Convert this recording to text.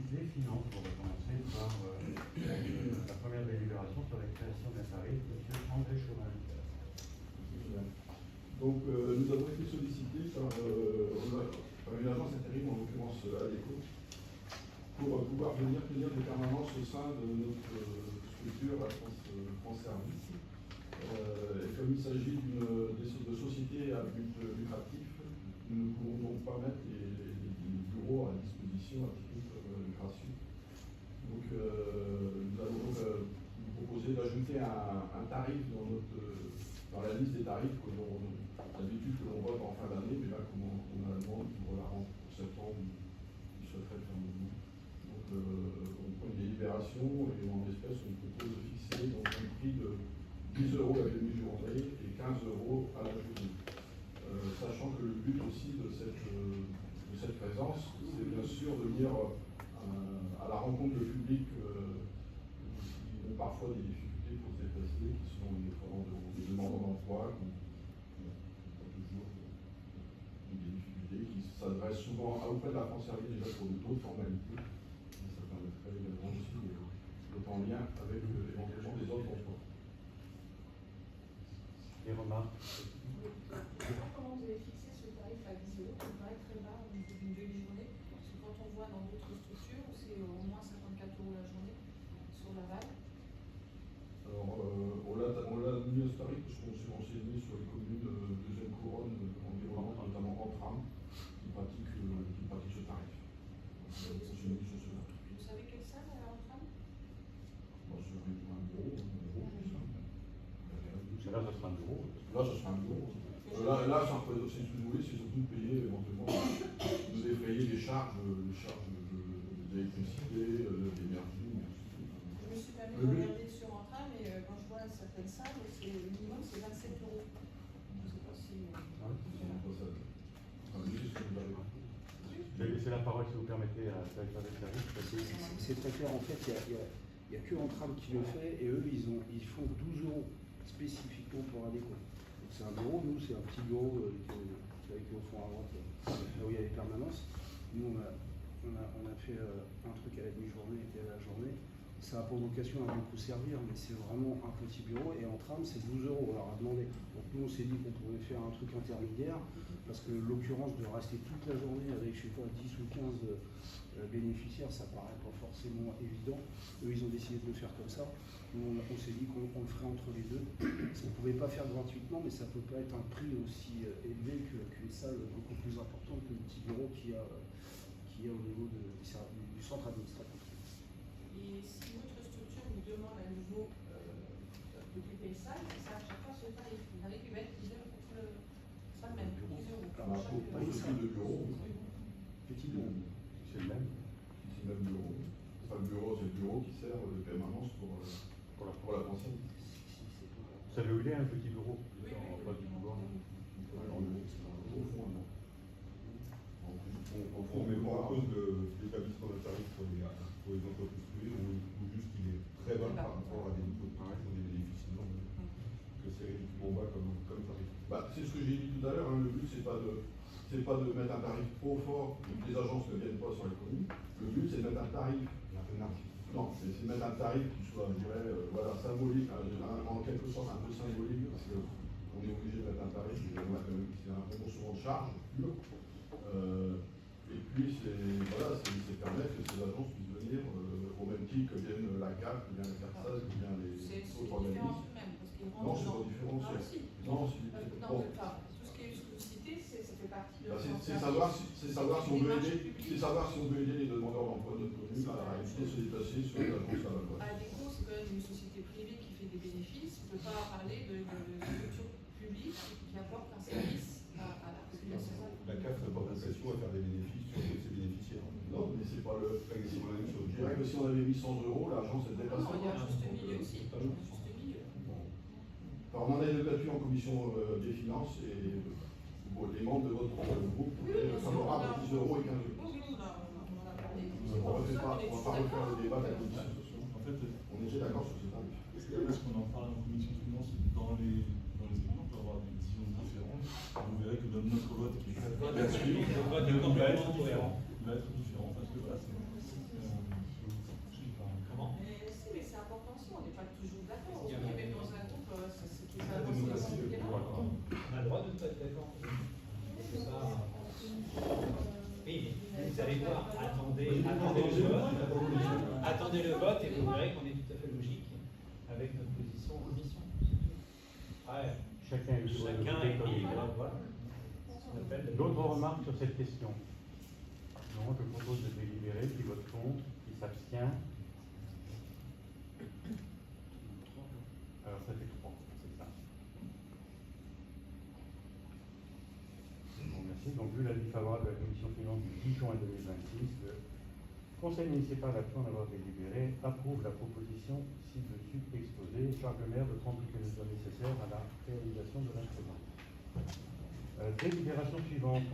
des finances, on va commencer par la première délibération sur la création d'un tarif. Monsieur André Chauvin. Donc, nous avons été sollicités par une agence intérim, en l'occurrence ADECO, pour pouvoir venir tenir des permanences au sein de notre structure, la France Service. Et comme il s'agit de sociétés à but lucratif, nous ne pouvons donc pas mettre les bureaux à disposition à titre gratuit. Donc, nous allons vous proposer d'ajouter un tarif dans la liste des tarifs que d'habitude que l'on vote en fin d'année, mais là, comme on a la demande pour la rentrée pour septembre, il souhaiterait faire un mouvement. Donc, on prend une délibération et en espèce, on propose de fixer donc, un prix de 10 € la demi-journée et 15 € à la journée. Sachant que le but aussi de cette présence, c'est bien sûr de venir à la rencontre de public qui ont parfois des difficultés pour se déplacer, qui sont des demandeurs d'emploi, qui ont pas toujours des difficultés, qui s'adressent souvent auprès de la France Service déjà pour d'autres formalités. Et ça permettrait également aussi d'être en lien avec éventuellement des autres emplois. Des remarques? Comment vous avez fixé ce tarif à 10 €? Ça me paraît très bas au niveau d'une demi-journée. Parce que quand on voit dans d'autres structures, c'est au moins 54 € la journée sur Laval. Alors, on l'a mis à ce tarif parce qu'on s'est renseigné sur les communes de deuxième couronne environnantes, notamment en tram, qui pratiquent ce tarif. Donc, on s'est mis sur ce tarif. Vous savez quelle salle elle a en tram? Moi, je vais pour un euro, je sais pas. Là, ça sera 1 €. Là, ça sera 1 €. Là, si vous voulez, c'est surtout de payer éventuellement, de défrayer les charges d'électricité, d'énergie. Je me suis permis de regarder sur en train, mais quand je vois certaines salles, le minimum c'est 27 €. Je ne sais pas si. Je vais laisser la parole, si vous permettez, à la directeur des services. C'est très clair, en fait, il n'y a que Entram qui le fait, et eux, ils font 12 € spécifiquement pour ADECO. C'est un bureau, nous, c'est un petit bureau avec le fond à droite, là où il y a les permanences. Nous, on a fait un truc à la demi-journée et à la journée. Ça a pour vocation à beaucoup servir, mais c'est vraiment un petit bureau, et en tram, c'est 12 €, on leur a demandé. Donc nous, on s'est dit qu'on pouvait faire un truc intermédiaire, parce que l'occurrence de rester toute la journée avec, je sais pas, 10 ou 15 bénéficiaires, ça paraît pas forcément évident. Eux, ils ont décidé de le faire comme ça. Nous, on s'est dit qu'on le ferait entre les deux. On ne pouvait pas faire gratuitement, mais ça ne peut pas être un prix aussi élevé qu'une salle beaucoup plus importante que le petit bureau qu'il y a au niveau du centre administratif. Et si votre structure vous demande à nouveau d'occuper une salle, c'est à chaque fois ce tarif. Vous avez que mettre 10 € contre le salle même, 10 €. Pas une salle de bureau. Petit bureau. C'est le même. C'est le même bureau. Enfin, le bureau, c'est le bureau qui sert de permanence pour la France. Vous savez où il est, un petit bureau? Oui, en face du boulevard. Au fond, non. Au fond, mais pas à cause de l'établissement de tarifs pour les entreprises privées, on trouve juste qu'il est très bas par rapport à des niveaux de bénéfices, sinon que c'est ridiculement bas comme tarif. C'est ce que j'ai dit tout à l'heure, hein. Le but, c'est pas de mettre un tarif trop fort et que les agences ne viennent pas sur les communes. Le but, c'est de mettre un tarif. Non, c'est de mettre un tarif qui soit, je dirais, symbolique, en quelque sorte un peu symbolique, parce qu'on est obligé de mettre un tarif, c'est un remboursement de charge pur. Et puis, c'est permettre que ces agences puissent venir au même titre que viennent la CAF, que viennent la CARSAS, que viennent les autres organismes. Non, c'est pas différent. Non, tout ce qui est exclusivité, ça fait partie de. C'est savoir si on veut aider les demandeurs d'emploi de notre commune à éviter de se déplacer sur l'agence à la loi. ADECO, c'est quand même une société privée qui fait des bénéfices. On ne peut pas parler de structure publique qui apporte un service à la population. La CAF n'a pas vocation à faire des bénéfices sur ses bénéficiaires. Non, mais c'est pas le. C'est la même chose. Je dirais que si on avait mis 100 €, l'agence se déplace. Non, il y a un juste milieu aussi. Juste milieu. Alors, on en a débattu en commission des finances et les membres de votre groupe étaient favorables à 10 € et 15 €. Oui, on en a parlé. On ne va pas refaire le débat de la commission. En fait, on était d'accord sur ce tarif. parce qu'on en parle en commission de finances, dans les éléments, on peut avoir des décisions différentes. Vous verrez que dans notre vote qui est là-dessus, il va être différent. Parce que voilà, allez voir, attendez le vote. Attendez le vote et vous verrez qu'on est tout à fait logique avec notre position en commission. Ouais, Chacun est libre de chacun voter est comme il libre, veut. voilà. On appelle la D'autres démocratie. remarques sur cette question? Non, je propose de délibérer, qui vote contre, qui s'abstient. Alors ça fait 3, c'est ça. Bon, merci. Donc vu l'avis favorable de la commission finance du 10 juin 2026, le Conseil municipal, après en avoir délibéré, approuve la proposition ci-dessus exposée et charge le maire de prendre toutes les mesures nécessaires à la réalisation de l'instrument. Délibération suivante.